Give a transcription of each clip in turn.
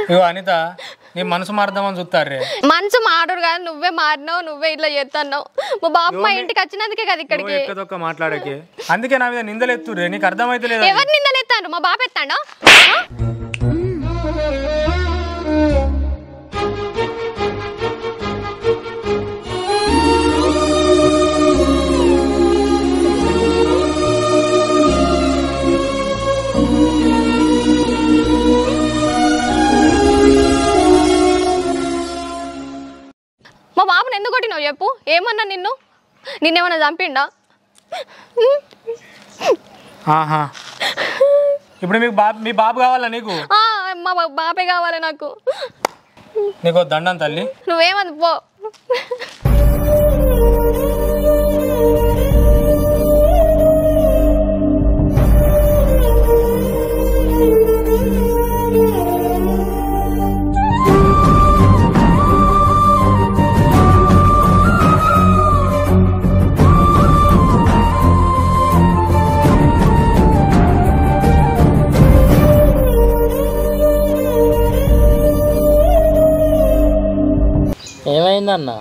ఇగో అనిత నీ మనసు మారుదామని చూస్తారే. మనసు మారుడు కాదు, నువ్వే మారినావు, నువ్వే ఇట్లా చేస్తున్నావు. మా బాబు మా ఇంటికి వచ్చినందుకే కదా ఇక్కడికి. ఎక్కదొక్క మాట్లాడకే, అందుకే నా మీద నిందలు ఎత్తుర్రే. నీకు అర్థమైతే లేదు. ఎవరు నిందలు ఎత్తాను? మా బాబు ఎత్తాడా? మా బాబుని ఎందుకు కొట్టినావు చెప్పు? ఏమన్నా నిన్నేమన్నా చంపిండా? ఆహా, ఇప్పుడు మీ బాబు కావాలా నీకు? మా బాబే కావాలి నాకు. నీకు దండం తల్లి. నువ్వేమది పో. ఏమైందన్న?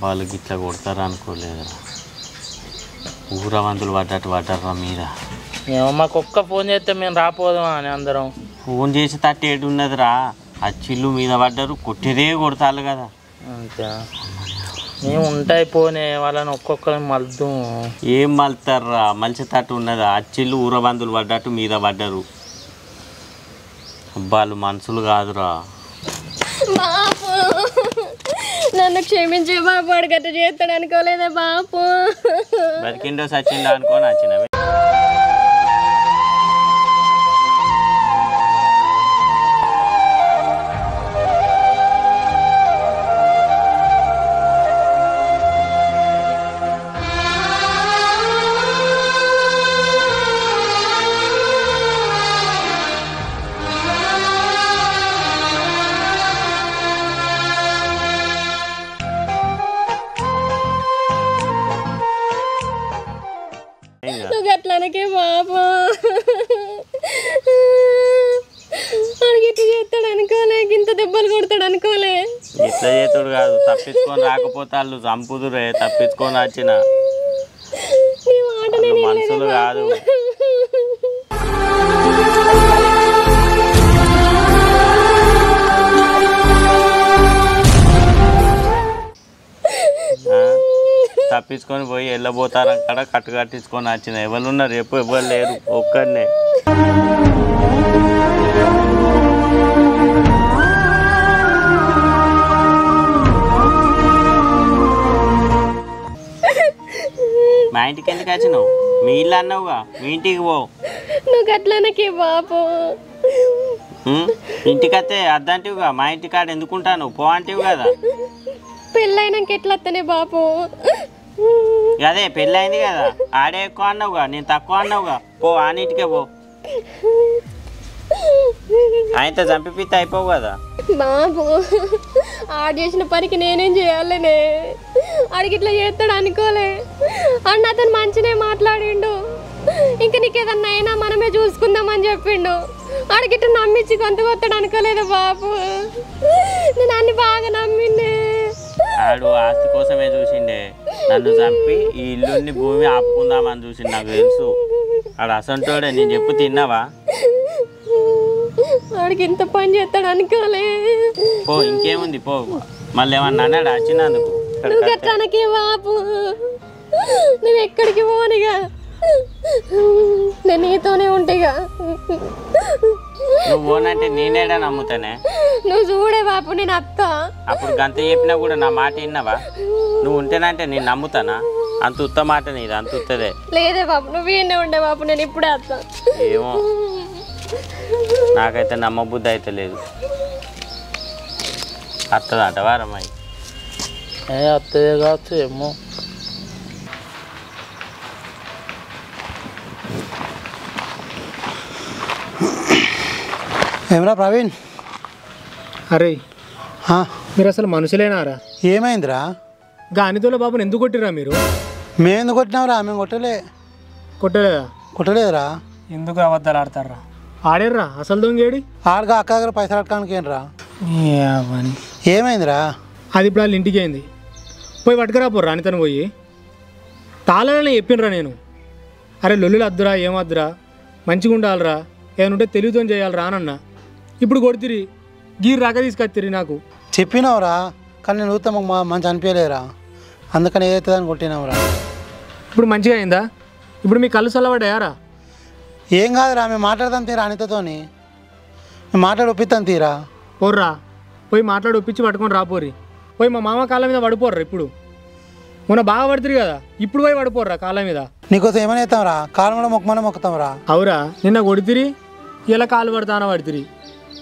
వాళ్ళకి ఇట్లా కొడతారా అనుకోలేదు. ఊరవంతులు పడ్డరా మీద. మాకు ఒక్క ఫోన్ చేస్తే మేము రాపోదామా అని అందరం ఫోన్ చేసి తట్టేడు ఉన్నదిరా. ఆ చిల్లు మీద పడ్డారు, కొట్టేదే కొడతారు కదా. అంతే మేము ఉంటాయి పోనే వాళ్ళని ఒక్కొక్కరిని మలుద్దు. ఏం మలుతారా? మలిసి తట్టు ఉన్నదా? ఆ చిల్లు ఊరబందులు పడ్డట్టు మీద పడ్డారు. వాళ్ళు మనుషులు కాదురా. బాపు నన్ను క్షమించే బాపు, అడగట్ట చేస్తాడు అనుకోలేదే బాపు. బతికిండో సచ్చిండో అనుకోని వచ్చినవి. నువ్వు అట్లనకే బాపు, అడిగిట్టు చేస్తాడు అనుకోలే, ఇంత దెబ్బలు కొడతాడు అనుకోలే. ఇట్లా చేతుడు కాదు, తప్పించుకొని రాకపోతే వాళ్ళు చంపుదురే. తప్పించుకొని వచ్చిన మనుషులు కాదు. తప్పించుకొని పోయి వెళ్ళబోతారు అక్కడ కట్టు కట్టించుకొని వచ్చిన. ఎవరున్నారు? ఎవరు లేరు, ఒక్కడనే. మా ఇంటికి ఎందుకు వచ్చినావు? మీ ఇల్లు అన్నావుగా, మీ ఇంటికి పో. నువ్వు అట్లనకే బాపు. ఇంటికి వస్తే అద్దంటివిగా, మా ఇంటి కాడ ఎందుకుంటాను పో అంటివి కదా. పెళ్ళైనాక ఎట్లా వస్తానే బాపు? అదే పెళ్ళయింది కదా, ఆడే ఎక్కువ అన్నావుగా, నేను తక్కువ అన్నావుగా. పో ఆనింటికే పో. ఆయనతో చంపిపిస్తే అయిపోవు కదా బాబు. ఆడు చేసిన పనికి నేనేం చేయాలనే? ఆడికి ఇట్లా చేస్తాడు అనుకోలే. అన్న అతను మంచినే మాట్లాడిండు. ఇంకా నీకేదన్నా అయినా మనమే చూసుకుందామని చెప్పిండు. ఆడికి ఇట్లా నమ్మించి గొంతు కొత్తాడు అనుకోలేదు బాబు. నేను అన్ని బాగా నమ్మిండే. ఆడు ఆస్తి కోసమే చూసిండే. నన్ను చంపి ఈ ఇల్లుని భూమి ఆపుకుందామని చూసిండు. నాకు తెలుసు ఆడు అసంటోడే. నేను చెప్పు తిన్నావా? వాడికి ఇంత పని చేస్తాడు అనుకోలే. పో, ఇంకేముంది పో. మళ్ళీ ఏమన్నా అన్నాడు వచ్చినందుకు? నువ్వు గట్లనకే బాబు, నేను ఎక్కడికి పోనిగా, నేను నీతోనే ఉంటేగా. నువ్వు పోనంటే నేనేడా నమ్ముతానే? నువ్వు చూడే బాపు, నేను అత్త. అప్పుడు గంత చెప్పినా కూడా నా మాట విన్నావా? నువ్వు ఉంటేనంటే నేను నమ్ముతానా? అంత ఉత్త మాట నీది, అంత ఉత్తదే. లేదే బాపు, నువ్వు ఈయనే ఉండే బాపు, నేను ఇప్పుడే అత్త. ఏమో, నాకైతే నమ్మబుద్ధి అయితే లేదు. అత్తదంట వారమ్మాయి. అత్తదే కావచ్చు ఏమో. ఏమరా ప్రవీణ్? అరే మీరు అసలు మనుషులేనారా? ఏమైందిరా? అనితోల బాబుని ఎందుకు కొట్టిరా మీరు? మేము ఎందుకు కొట్టినావురా? మేము కొట్టలేదా? కొట్టలేదురా? ఎందుకు అబద్ధాలు ఆడతారా? ఆడేర్రా అసలు దొంగేడి ఆడగా అక్క దగ్గర పైసలు అడగడానికి ఏంట్రా? ఏమైందిరా? అది ఇప్పుడు వాళ్ళ ఇంటికి అయింది. పోయి పట్టుకురా పోర్రా అనితను పోయి. తాళాలని చెప్పినరా నేను. అరే లొల్లులు వద్దురా, ఏమద్దురా, మంచిగా ఉండాలిరా, ఏమైనా ఉంటే తెలివితో చేయాలిరా అనన్నా. ఇప్పుడు కొడుతురి గీరు రాక తీసుకొచ్చిరి నాకు. చెప్పినావురా, కానీ నేను ఊత మంచి అనిపించలేరా, అందుకని ఏదైతే దాన్ని కొట్టినావురా. ఇప్పుడు మంచిగా అయిందా? ఇప్పుడు మీ కళ్ళు చల్లబడ్డాయారా? ఏం కాదురా, మేము మాట్లాడతాం తీరా అనితతోని, మేము మాట్లాడి ఒప్పిస్తాం తీరా. పోర్రా పోయి మాట్లాడి ఒప్పించి పట్టుకొని రాపోరి. పోయి మా మామ కాళ్ళ మీద పడిపోర్రా. ఇప్పుడు మొన్న బాగా పడుతుంది కదా, ఇప్పుడు పోయి పడిపోర్రా కాళ్ళ మీద. నీకోసం ఏమని అవుతాంరా, కాలు కూడా మొక్కమని మొక్కుతాంరా. అవురా, నిన్న కొడితిరి, ఇలా కాలు పడతానా పడితిరి.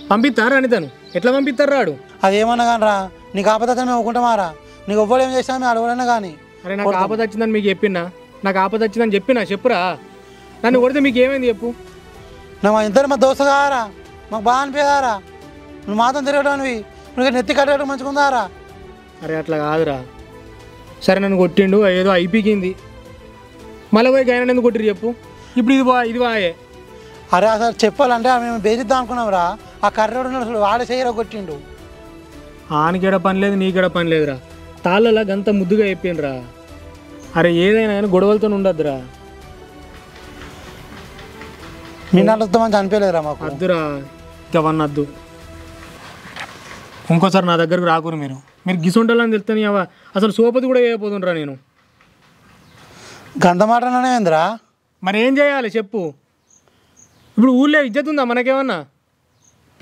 పంపిస్తారా అనితను? ఎట్లా పంపిస్తారు రాడు? అది ఏమన్నా కానీ రా, నీకు ఆపద మేము ఒప్పుకుంటామారా, నీకు ఎవ్వడు ఏం చేసినా మేము అడగడన్నా కానీ. అరే నాకు ఆపద వచ్చిందని మీకు చెప్పినా, నాకు ఆపద వచ్చిందని చెప్పినా చెప్పురా. నన్ను కొడితే మీకు ఏమైంది చెప్పు. నువ్వు మా ఇద్దరు మా దోస్తు కారా, మాకు బాగా అనిపించారా, నువ్వు మాత్రం తిరగడానివి, నువ్వు నెత్తి కట్టడం మంచిగా ఉందారా. అరే అట్లా కాదురా. సరే నన్ను కొట్టిండు, ఏదో అయిపోయింది, మళ్ళీ పోయి గైనా ఎందుకు కొట్టిరు చెప్పు. ఇప్పుడు ఇది బాయే. అరే అసలు చెప్పాలంటే మేము బెదిరిద్దాం అనుకున్నాం రా, ఆ కర్రోడు అసలు వాడే చేయరా కొట్టిండు. ఆనికేడ పని లేదు, నీకేడ పని లేదురా. తాళ్ళలా గంత ముద్దుగా చెప్పినరా. అరే ఏదైనా కానీ గొడవలతో ఉండద్దురా. మీ నాళ్ళతో మంచి అనిపించలేదురా మాకు. వద్దురా, ఇంకవన్నీ వద్దు. ఇంకోసారి నా దగ్గరకు రాకూరు మీరు. మీరు గిసుంటాలని తెలుస్తాని అసలు సోపతి కూడా వేయపోతుండ్రా నేను. గంత మాటనే ఏందిరా? మరి ఏం చేయాలి చెప్పు. ఇప్పుడు ఊళ్ళో ఇజ్జత్ ఉందా మనకేమన్నా?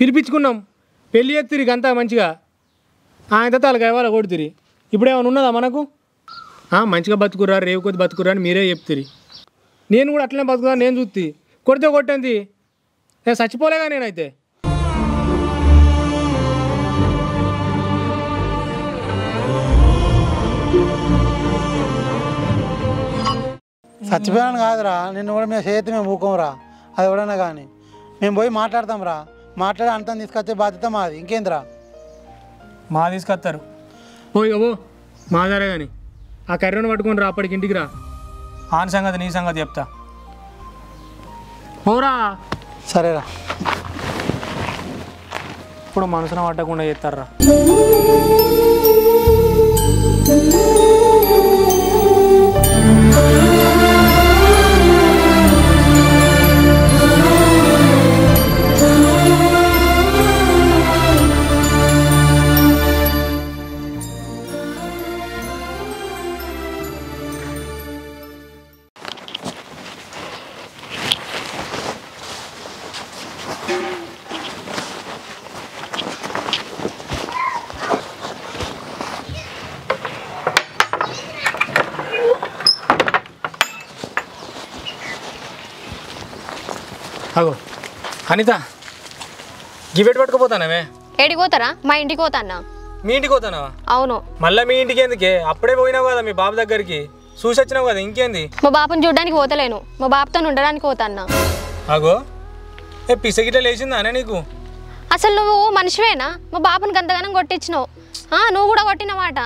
పిలిపించుకున్నాం, పెళ్ళి ఎత్తిరి గంతా మంచిగా, ఆయన తాలకి ఇవ్వాలి కొడుతురి. ఇప్పుడు ఏమైనా ఉన్నదా మనకు? మంచిగా బతుకురా, రేవు కొద్ది బతుకురా అని మీరే చెప్తిరి. నేను కూడా అట్లనే బతుకురా, నేను చూస్తే కొడితే కొట్టేంది, నేను చచ్చిపోలేగా నేనైతే. చచ్చిపోయాను కాదురా, నిన్ను కూడా మేము చేతి మేము ఊకోంరా, అది ఎవడన్నా కానీ. మేము పోయి మాట్లాడతాం రా, మాట్లాడి అంతం తీసుకొచ్చే బాధ్యత మాది, ఇంకేంద్రా. మా తీసుకొస్తారు పోయి ఓ మాదారే కానీ ఆ కర్రను పట్టుకొని రా, అప్పటికి ఇంటికి రా. ఆన్ సంగతి నీ సంగతి చెప్తా. ఓరా సరేరా. ఇప్పుడు మనసున పట్టకుండా చేస్తారా. అగో అనిత, గివెట్ పట్టుకుపోతానవే. ఏడికి పోతారా? మా ఇంటికి పోతాన్నా. మీ ఇంటికి పోతానవా? అవును. మళ్ళీ మీ ఇంటికి ఎందుకే? అప్పుడే పోయినావు కదా మీ బాబు దగ్గరికి, చూసి వచ్చినావు కదా, ఇంకేంది? మా బాబుని చూడడానికి పోతలేను, మా బాబుతో ఉండడానికి పోతాన్నా. అగో పిసగిట్లా లేచిందా అనే నీకు? అసలు నువ్వు మనిషివేనా? మా బాబుని గంతగానం కొట్టించినావు. నువ్వు కూడా కొట్టినమాట.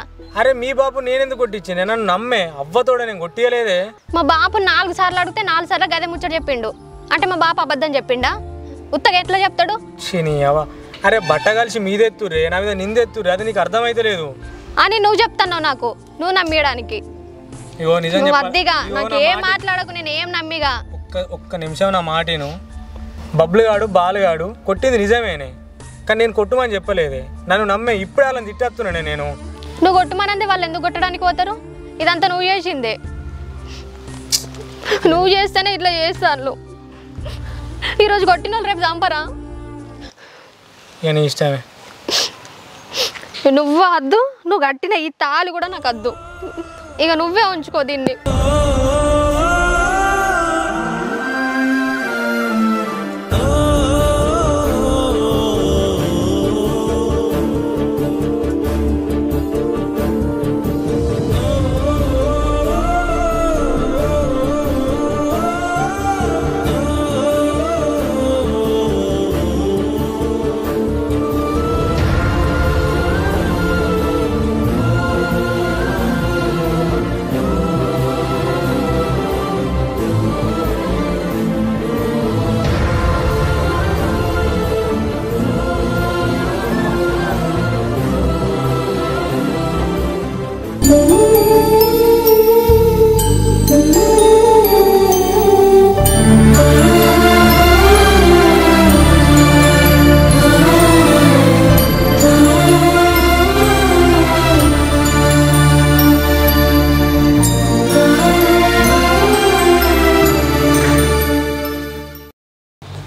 అరే మీ బాబు నేనెందుకు కొట్టించాను? నన్ను నమ్మే అవ్వతోడ నేను కొట్టియలేదే. మా బాబు 4 సార్లు అడిగితే 4 సార్లు గదే ముచ్చట చెప్పిండు. అంటే మా బాబు అబద్ధం చెప్పిండా? ఉత్తగా ఎట్లా చెప్తాడు? చిని అవ్వ. అరే బట్ట కలిసి మీదెత్తురే, నా మీద నిందెత్తురే, అది నీకు అర్థమైతే లేదు అని నువ్వు చెప్తున్నావు నాకు, నువ్వు నమ్మేయడానికి. ఇగో నిజం వద్దిగా, నాకు ఏం మాట్లాడకు, నేను ఏం నమ్మిగా. ఒక్క నిమిషం నా మాటను. బబ్లుగాడు బాలుగాడు కొట్టింది నిజమేనే, కానీ నేను కొట్టుమని చెప్పలేదే. నన్ను నమ్మే, ఇప్పుడే వాళ్ళని తిట్టేస్తున్నానే నేను. నువ్వు కొట్టుమనంది వాళ్ళు ఎందుకు కొట్టడానికి పోతారు? ఇదంతా నువ్వు చేసిందే. నువ్వు చేస్తేనే ఇట్లా చేస్తాను. ఈరోజు కొట్టిన వాళ్ళు రేపు చంపరా? ఇక నీ ఇష్టమే. నువ్వు వద్దు, నువ్వు కట్టిన ఈ తాళి కూడా నాకు వద్దు. ఇక నువ్వే ఉంచుకో దీన్ని.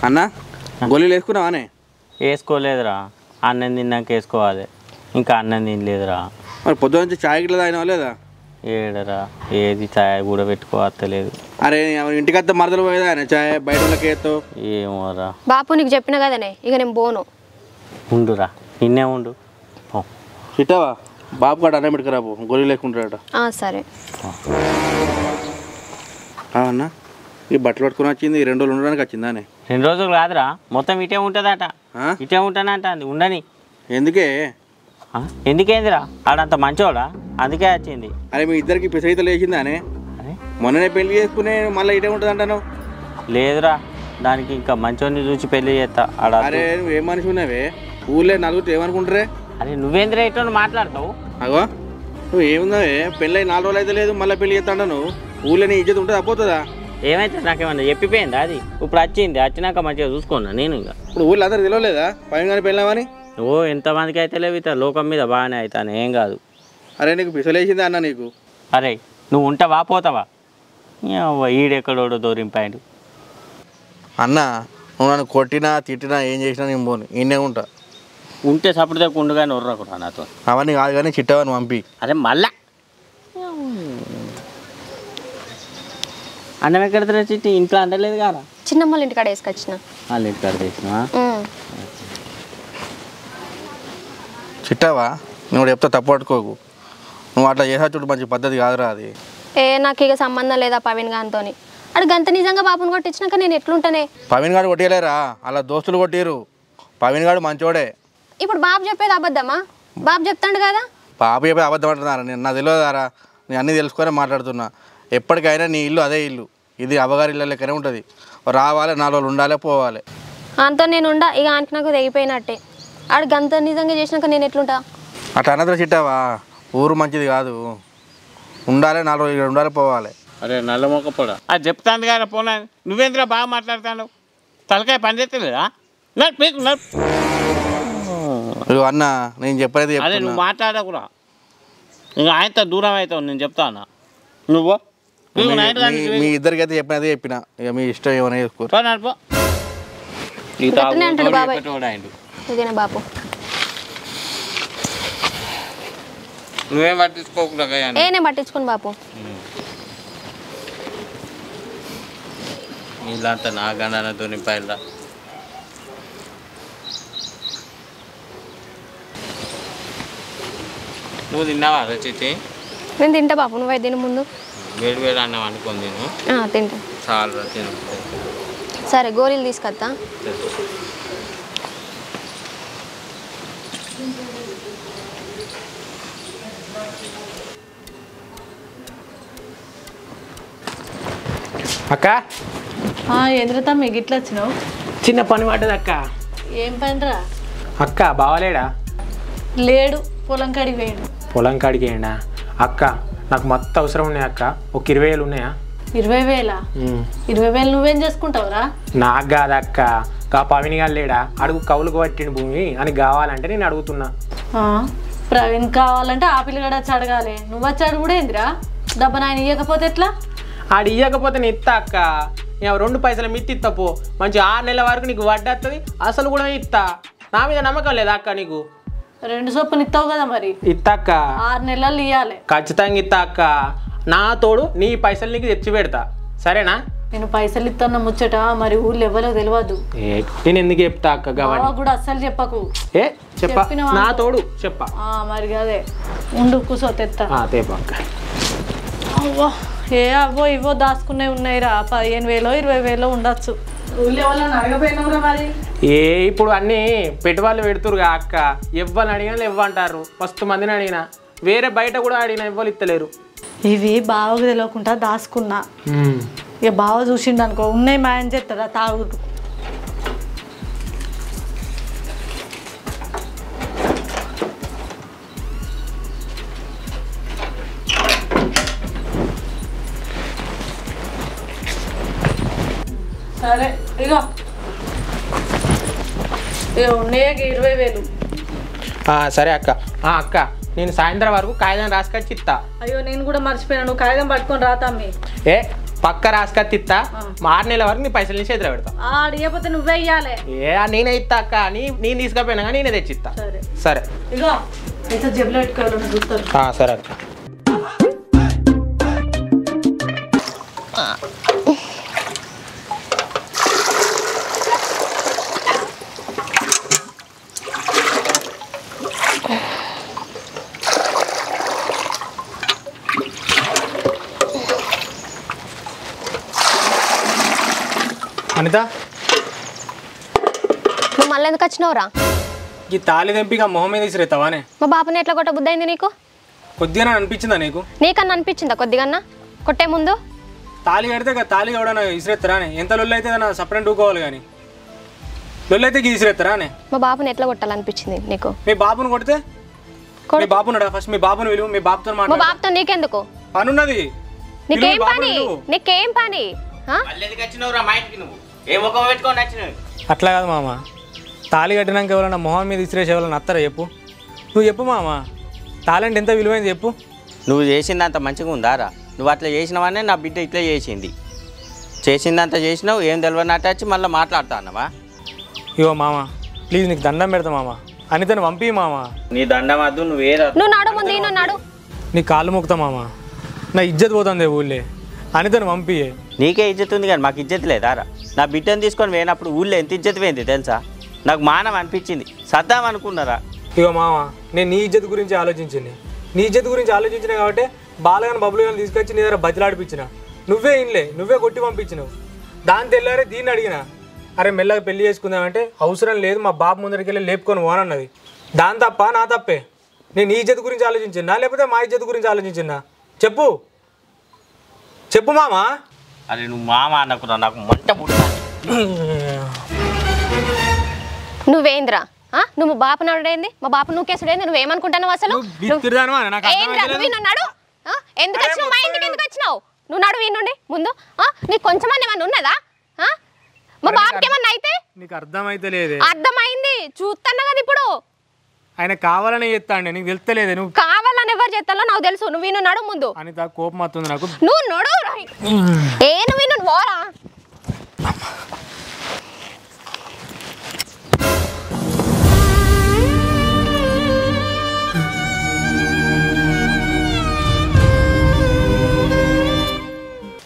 అన్న గోళీలు వేసుకున్నావానే? వేసుకోలేదురా, అన్నం తిన్నాక వేసుకోవాలి. ఇంకా అన్నం తినలేదురా. మరి పొద్దున నుంచి ఛాయ్ గిట్ల తాగినావా లేదా? ఏడరా, ఏది ఛాయ్ కూడా పెట్టుకోవట్లేదు. అరే ఇంటికత్త మరదలు పోయేదా ఆయన ఛాయ్ బయట వాళ్ళకి వేస్తావు? ఏమోరా. బాపు నీకు చెప్పిన కదనే, ఇక నేను పోను. ఉండురా, నిన్నే ఉండు. చిట్టావా బాబు కాడ అన్నం పెట్టుకురాబు, గోళీలు వేసుకుంటాడట. సరే అన్న ఈ బట్టలు పట్టుకుని వచ్చింది 2 రోజులు ఉండడానికి వచ్చిందా? 2 రోజులు కాదురా, మొత్తం ఇటే ఉంటుందట. ఇటే ఉంటానంట. ఉండని. ఎందుకే? ఎందుకేందిరా, ఆడంత మంచోడా, అందుకే వచ్చింది. అరే మీ ఇద్దరికి పిసైతలు వేసిందానే? మొన్ననే పెళ్లి చేసుకునే మళ్ళీ ఇటే ఉంటుంది అంటాను. లేదురా, దానికి ఇంకా మంచోని చూసి పెళ్లి చేస్తా. అరే నువ్వేం మనిషి ఉన్నావే, ఊళ్ళో నలుగురు ఏమనుకుంటారే? అరే నువ్వేంద్రా ఇటు మాట్లాడతావు? అగో నువ్వు ఏమున్నావే, పెళ్ళి 4 రోజులు అయితే లేదు మళ్ళీ పెళ్లి చేస్తాను. ఊళ్ళో నీ ఇజ్జత్ ఉంటుంది అపోతుందా? ఏమైతే నాకేమన్నా చెప్పిపోయిందా? అది ఇప్పుడు వచ్చింది, వచ్చినాక మంచిగా చూసుకున్నా నేను. ఇంకా ఇప్పుడు ఊళ్ళో అందరు తెలియలేదా పైన కానీ పెళ్ళామని? ఎంతమందికి అయితే లేవు, ఇతర లోకం మీద బాగానే అవుతాను, ఏం కాదు. అరే నీకు పిసలేసిందా అన్న నీకు? అరే నువ్వు ఉంటావా పోతావా? ఈడెక్కడోడో దూరింపాయిండు. అన్న నువ్వు నన్ను కొట్టినా తిట్టినా ఏం చేసినా నేను పోను, ఈయనే ఉంటా. ఉంటే సపోర్ట్ దగ్గర ఉండగానే ఉర్రకురా నాతో. అవన్నీ కాదు కానీ చిట్టవని పంపి. అరే మళ్ళా అన్నం ఎక్కడ తెచ్చి ఇంట్లో అందలేదు కదా? చిన్నమ్మ వాళ్ళ ఇంటికాడ వేసుకొచ్చిన. వాళ్ళ ఇంటికాడ తెచ్చినా? చిట్టావా నువ్వు చెప్తా తప్పు పట్టుకోకు. నువ్వు అట్లా చేసా చూడు, మంచి పద్ధతి కాదురా అది. నాకు ఇక సంబంధం లేదా పవన్ గారితో. అడు గంత నిజంగా బాబుని కొట్టించినాక నేను ఎట్లుంటానే? పవన్ గారు కొట్టేయలేరా, అలా దోస్తులు కొట్టిరు. పవన్ గారు మంచోడే. ఇప్పుడు బాబు చెప్పేది అబద్ధమా? బాబు చెప్తాడు కదా. బాబు చెప్పేది అబద్ధం అంటున్నారా? నేను నాకు తెలియదారా, నేను అన్నీ తెలుసుకొని మాట్లాడుతున్నా. ఎప్పటికైనా నీ ఇల్లు అదే ఇల్లు, ఇది అవ్వగారి ఇళ్ళ లెక్కనే ఉంటుంది. రావాలి 4 రోజులు ఉండాలి పోవాలి. అంతో నేను ఉండా, ఇక ఆయనకి నాకు తెగిపోయినట్టే. ఆడు గంత నిజంగా చేసినాక నేను ఎట్లుంటా? అట్లా అన్నది చిట్టావా, ఊరు మంచిది కాదు. ఉండాలి 4 రోజులు ఇక్కడ ఉండాలి పోవాలి. అరే నల్ల మొక్క పొడా అది చెప్తాను కదా పోనా. నువ్వేంద్రా బాగా మాట్లాడతాను, తలకాయ పని చేస్తలేదా? అన్న నేను చెప్పేది అదే నువ్వు మాట్లాడకురా, ఇంకా ఆయనతో దూరం అవుతావు. నేను చెప్తా అన్న, నువ్వు మీ ఇద్దరికైతే చెప్పినదే చెప్పిన, ఇక మీ ఇష్టం ఏమైనా చేసుకోరు. అంటాడు బాబాయ్. ఇదేనా బాపు? నువ్వేం పట్టించుకోకుండా నేను పట్టించుకోను బాపు. నీళ్ళంతా నా గండాలతో నింపాయిరా. నువ్వు తిన్నావా రచితి? నేను తింటా బాపు, నువ్వు తిని ముందు. వేడి వేడి అన్నం అనుకొని తిను. తింటా. చాలా తిను. సరే గోళీలు తీసుకొస్తా. అక్క ఎదురుతా మీకు ఇట్లా వచ్చినావు? చిన్న పని పడ్డది అక్క. ఏం పనిరా? అక్క బావలేడా? లేడు, పొలం కాడికి వేయండు. పొలం కాడికి వేయండా? అక్క నాకు మొత్తం అవసరం ఉన్నాయి అక్క, ఒక 20,000 ఉన్నాయా? 20,000? 20,000 నువ్వేం చేసుకుంటావురా? నాకు కాదక్క, కా పవిని గారు లేడా, అడుగు కౌలుకు పట్టిన భూమి అని కావాలంటే నేను అడుగుతున్నా. ప్రవీణ్ కావాలంటే ఆ పిల్లగాడు వచ్చి అడగాలి, నువ్వు వచ్చి అడుగు కూడా ఏందిరా? డబ్బా నాయన ఇవ్వకపోతే ఎట్లా? ఆడు ఇవ్వకపోతే నేను ఇస్తా అక్క, 2 పైసలు మిత్తి ఇస్తా పో, మంచి 6 నెలల వరకు నీకు వడ్డీ వస్తుంది, అసలు కూడా ఇస్తా. నా మీద నమ్మకం లేదా అక్క నీకు? 2 చొప్పులు ఇస్తావు కదా మరి. ఇస్తా అక్క, 6 నెలలు ఇవ్వాలి ఖచ్చితంగా ఇస్తా అక్క. నా తోడు నీ పైసలు నీకు తెచ్చి పెడతా, సరేనా? నేను పైసలు ఇస్తాను ముచ్చట మరి ఊళ్ళో ఎవరో తెలియదు. నేను ఎందుకు చెప్తా అక్క? కూడా అస్సలు చెప్పకు. చెప్పా నా తోడు చెప్పా. మరి అదే ఉండు, కూర్చో తెస్తా. తేపక్క. అవ్వో అవో ఇవో దాచుకునే ఉన్నాయిరా, 15,000 20,000 ఉండొచ్చు. ఊళ్ళో ఎవరైనా అడగపోయినవురా మరి? ఇప్పుడు అన్నీ పెట్టుబడులు పెడుతురుగా అక్క, ఎవ్వరు అడిగినా ఇవ్వంటారు. మస్తు మందిని అడిగినా, వేరే బయట కూడా అడిగినా ఎవ్వరు ఇస్తలేరు. ఇవి బావకు తెలియకుండా దాచుకున్నా, ఇక బావ చూసిండు అనుకో ఉన్నాయి మాయం చేస్తారా తాగుతూ. సరే ఇగో ఉన్నాయా 20,000. సరే అక్క. అక్క నేను సాయంత్రం వరకు కాగితం రాసుకొచ్చి ఇస్తా. అయ్యో నేను కూడా మర్చిపోయినా, నువ్వు కాగితం పట్టుకొని రాతమ్మి. పక్క రాసుకత్తి ఇస్తా 6 నెలల వరకు నీ పైసలు నీ చేతిలో పెడతా అడిగపోతే నువ్వే ఇయ్యాలి నేనే ఇస్తా అక్క నేను తీసుకపోయినా కానీ నేనే తెచ్చిస్తా సరే ఇగో అయితే జబ్బులు పెట్టుకోవాలని చూస్తారు సరే అక్క అనిత నువ్వు మళ్ళీ ఎందుకు వచ్చినావురా? ఈ తాళి తెంపిగా మొహం మీద విసిరేస్తావానే? మా బాపుని ఎట్లా కొట్ట బుద్ధి అయింది నీకు? కొద్దిగా అనిపించిందా నీకు? నీకన్నా అనిపించిందా కొద్దిగా కొట్టే ముందు? తాళి కడితే తాళి ఎవడన్నా విసిరేస్తారానే? ఎంత లొల్లు అయితే సపరేట్ ఊకోవాలి కానీ లొల్లు అయితే విసిరేస్తారానే? మా బాపుని ఎట్లా కొట్టాలనిపించింది నీకు? మీ బాబుని కొడితే మీ బాబున్నాడా? ఫస్ట్ మీ బాబుని విలువ, మీ బాబుతో మా బాబుతో నీకెందుకు పనున్నది? నీకేం పని? నీకేం పని? అట్లా కాదు మామ, తాళి కట్టినాక ఎవరన్నా మొహం మీద విసిరేసి ఎవరన్నా అత్తారా చెప్పు? నువ్వు చెప్పు మామ, టాలెంట్ ఎంత విలువైంది చెప్పు? నువ్వు చేసింది అంత మంచిగా ఉందారా? నువ్వు అట్లా చేసినవనే నా బిడ్డ ఇట్లా చేసిందంత చేసినావు, ఏం తెలియనట్టు వచ్చి మళ్ళీ మాట్లాడుతా అన్నవా? ఇగో మామ ప్లీజ్ నీకు దండం పెడతా మామ, అనితను పంపి మామ. నీ దండం వద్దు, నువ్వు నాడు ముందు నాడు నీ కాళ్ళు మొక్కుతా మామ, నా ఇజ్జత్ పోతుంది ఊళ్ళే, అనితను పంపి. నీకే ఇజ్జత్ ఉంది కానీ మాకు ఇజ్జత్ లేదారా? నా బిడ్డను తీసుకొని పోయినప్పుడు ఊళ్ళో ఎంత ఇజ్జత్ పోయింది తెలుసా? నాకు మానం అనిపించింది, సద్దాం అనుకున్నారా? ఇగో మామ, నేను నీ ఇజ్జత్ గురించి ఆలోచించింది, నీ ఇజ్జత్ గురించి ఆలోచించిన కాబట్టి బాలగాని బబ్బులు కానీ తీసుకొచ్చి నీ దగ్గర బతిలాడిపించిన, నువ్వే ఇన్లే, నువ్వే కొట్టి పంపించినావు. దాని తెల్లారే దీన్ని అడిగిన, అరే మెల్లగా పెళ్లి చేసుకుందామంటే అవసరం లేదు, మా బాబు ముందరికి వెళ్ళి లేపుకొని పోనన్నది. దాని తప్ప నా తప్పే? నేను నీ ఇజ్జత్ గురించి ఆలోచించినా లేకపోతే మా ఇజ్జత్ గురించి ఆలోచించినా? చెప్పు చెప్పు మామ. అరే నువ్వు మామ అనుకున్నా, నాకు మంట పుట్టింది. నువ్వేంద్రా? నువ్వు బాపు నడుడైంది, మా బాపు నువ్వుకేసుడైంది, నువ్వేమనుకుంటున్నావు అసలు? నడు, ఎందుకు వచ్చినావు మా ఇంటికి? ఎందుకు వచ్చినావు నువ్వు? నడు వీనుండి ముందు. నీకు కొంచెమని ఏమన్నా ఉన్నదా? మా బాబుకి ఏమన్నా అయితే? నీకు అర్థమైతే లేదు. అర్థమైంది, చూస్తున్నా కదా ఇప్పుడు. ఆయన కావాలని చేస్తాండి, నీకు తెలుస్తలేదు. నువ్వు కావాలని ఎవరు చేస్తాలో నాకు తెలుసు. నువ్వు వీను నడు ముందు. అనిత కోపం వస్తుంది నాకు. నువ్వు నడు. నువ్వు వీను పోరా.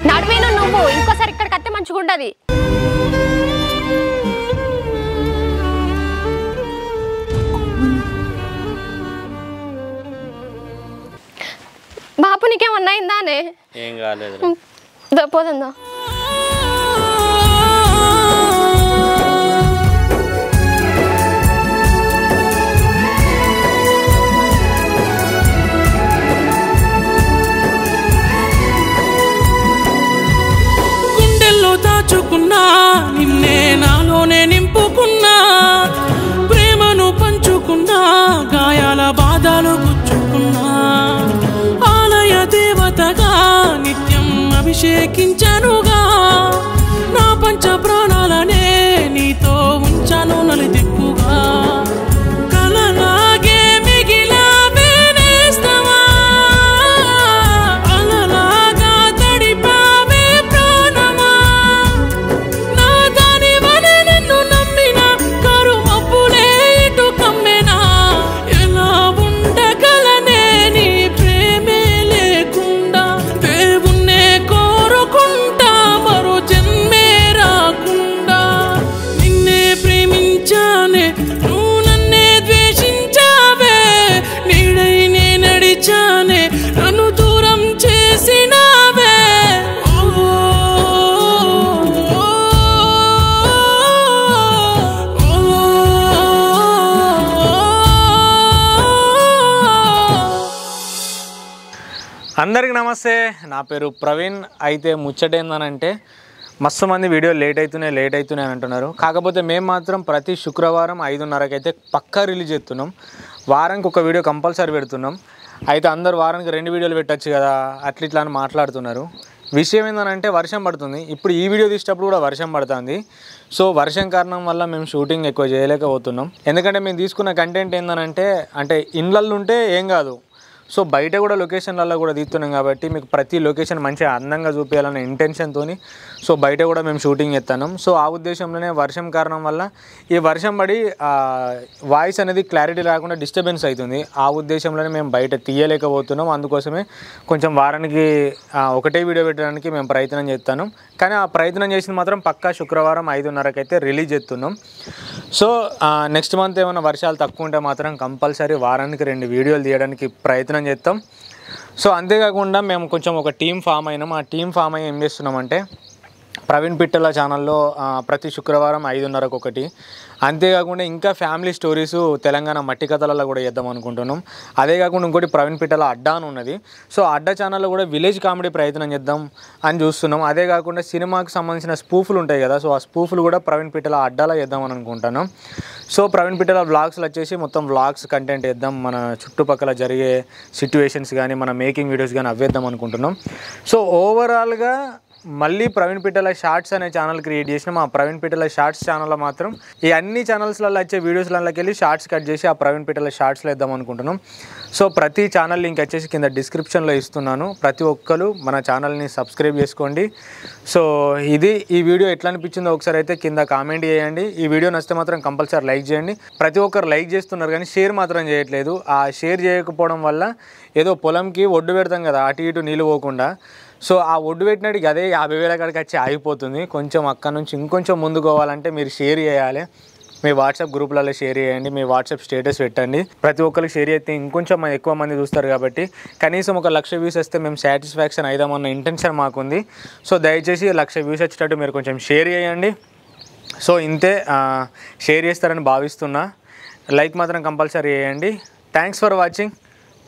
నడువీను నువ్వు, ఇంకోసారి ఇక్కడికి వస్తే మంచిగా ఉండదు. బాపు నీకేమన్నా అయిందానే? ఏం కాలేదు, పోతుందా? గుండెల్లో దాచుకున్నా నిన్నే నాలోనే నింపుకున్నా, ప్రేమను పంచుకున్నా, గాయాల బాధలు గుచ్చుకున్నా, ఆలయ దేవతగా నిత్యం అభిషేకించనుగా, నా పంచ ప్రాణాలనే నీతో ఉంచాను నలుదిక్కుగా, కలలాగే మిగిలావే నేస్తమా, అలలాగా తడిపావే ప్రాణమా, నా దాని వలె నిన్ను నమ్మిన కరుమప్పులే ఇటు కమ్మెనా, ఎలా ఉండగలనే నీ ప్రేమే లేకుండా, దేవుణ్ణే కోరుకుంటా మరో జన్మే రాకుండా, నిన్నే ప్రేమించానే నువ్వు నన్నే ద్వేషించావే, నీడై నే నడిచానే నన్ను దూరం చేసినావే, అందరికి నమస్తే, నా పేరు ప్రవీణ్. అయితే ముచ్చటేందనంటే మస్తు మంది వీడియో లేట్ అవుతున్నాయి అని అంటున్నారు. కాకపోతే మేము మాత్రం ప్రతి శుక్రవారం 5:30కి అయితే పక్కా రిలీజ్ చేస్తున్నాం. వారానికి ఒక వీడియో కంపల్సరీ పెడుతున్నాం. అయితే అందరు వారానికి 2 వీడియోలు పెట్టచ్చు కదా అట్లా అని మాట్లాడుతున్నారు. విషయం ఏంటంటే వర్షం పడుతుంది. ఇప్పుడు ఈ వీడియో తీసేటప్పుడు కూడా వర్షం పడుతుంది. సో వర్షం కారణం వల్ల మేము షూటింగ్ ఎక్కువ చేయలేకపోతున్నాం. ఎందుకంటే మేము తీసుకున్న కంటెంట్ ఏంటంటే, అంటే ఇండ్లల్లో ఉంటే ఏం కాదు, సో బయట కూడా లొకేషన్లలో కూడా తీస్తున్నాం కాబట్టి మీకు ప్రతి లొకేషన్ మంచిగా అందంగా చూపించాలనే ఇంటెన్షన్తో సో బయట కూడా మేము షూటింగ్ చేస్తున్నాం. సో ఆ ఉద్దేశంలోనే వర్షం కారణం వల్ల ఈ వర్షం పడి వాయిస్ అనేది క్లారిటీ రాకుండా డిస్టర్బెన్స్ అవుతుంది. ఆ ఉద్దేశంలోనే మేము బయట తీయలేకపోతున్నాం. అందుకోసమే కొంచెం వారానికి ఒకటే వీడియో పెట్టడానికి మేము ప్రయత్నం చేస్తున్నాం. కానీ ఆ ప్రయత్నం చేసింది మాత్రం పక్కా శుక్రవారం 5:30కి అయితే రిలీజ్ చేస్తున్నాం. సో నెక్స్ట్ మంత్ ఏమైనా వర్షాలు తక్కువ ఉంటే మాత్రం కంపల్సరీ వారానికి 2 వీడియోలు తీయడానికి ప్రయత్నం చేస్తాం. సో అంతేకాకుండా మేము కొంచెం ఒక టీం ఫామ్ అయినాం. ఆ టీం ఫామ్ అయ్యి ఏం చేస్తున్నామంటే ప్రవీణ్ పిట్టల ఛానల్లో ప్రతి శుక్రవారం 5:30కి ఒకటి, అంతేకాకుండా ఇంకా ఫ్యామిలీ స్టోరీస్ తెలంగాణ మట్టి కథలలో కూడా చేద్దాం అనుకుంటున్నాం. అదే కాకుండా ఇంకోటి ప్రవీణ్ పిట్టల అడ్డా అని ఉన్నది. సో అడ్డా ఛానల్లో కూడా విలేజ్ కామెడీ ప్రయత్నం చేద్దాం అని చూస్తున్నాం. అదే కాకుండా సినిమాకి సంబంధించిన స్పూఫ్లు ఉంటాయి కదా, సో ఆ స్పూఫ్లు కూడా ప్రవీణ్ పిట్టల అడ్డాలో చేద్దామని అనుకుంటున్నాం. సో ప్రవీణ్ పిట్టల వ్లాగ్స్లో వచ్చేసి మొత్తం వ్లాగ్స్ కంటెంట్ వేద్దాం, మన చుట్టుపక్కల జరిగే సిట్యువేషన్స్ కానీ మన మేకింగ్ వీడియోస్ కానీ అవేద్దాం అనుకుంటున్నాం. సో ఓవరాల్గా మళ్ళీ ప్రవీణ్ పిట్టల షార్ట్స్ అనే ఛానల్ క్రియేట్ చేసినాం. ఆ ప్రవీణ్ పిట్టల షార్ట్స్ ఛానల్లో మాత్రం ఈ అన్ని ఛానల్స్లలో వచ్చే వీడియోస్లకి వెళ్ళి షార్ట్స్ కట్ చేసి ఆ ప్రవీణ్ పిట్టల షార్ట్స్లో వేద్దాం అనుకుంటున్నాం. సో ప్రతి ఛానల్ లింక్ వచ్చేసి కింద డిస్క్రిప్షన్లో ఇస్తున్నాను. ప్రతి ఒక్కరు మన ఛానల్ని సబ్స్క్రైబ్ చేసుకోండి. సో ఈ వీడియో ఎట్లా అనిపించిందో ఒకసారి అయితే కింద కామెంట్ చేయండి. ఈ వీడియో నచ్చితే మాత్రం కంపల్సరీ లైక్ చేయండి. ప్రతి ఒక్కరు లైక్ చేస్తున్నారు కానీ షేర్ మాత్రం చేయట్లేదు. ఆ షేర్ చేయకపోవడం వల్ల ఏదో పొలంకి ఒడ్డు పెడతాం కదా, అటు ఇటు నీళ్ళు పోకుండా, సో ఆ ఒడ్డు పెట్టినట్టుగా అదే 50,000 కాడికి వచ్చి ఆగిపోతుంది. కొంచెం అక్కడ నుంచి ఇంకొంచెం ముందుకు పోవాలంటే మీరు షేర్ చేయాలి. మీ వాట్సాప్ గ్రూప్లలో షేర్ చేయండి, మీ వాట్సాప్ స్టేటస్ పెట్టండి. ప్రతి ఒక్కరికి షేర్ చేస్తే ఇంకొంచెం ఎక్కువ మంది చూస్తారు కాబట్టి కనీసం 1,00,000 వ్యూస్ వస్తే మేము సాటిస్ఫాక్షన్ అవుదామన్న ఇంటెన్షన్ మాకుంది. సో దయచేసి 1,00,000 వ్యూస్ వచ్చేటట్టు మీరు కొంచెం షేర్ చేయండి. సో ఇంతే, షేర్ చేస్తారని భావిస్తున్నా. లైక్ మాత్రం కంపల్సరీ చేయండి. Thanks for watching.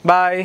బాయ్.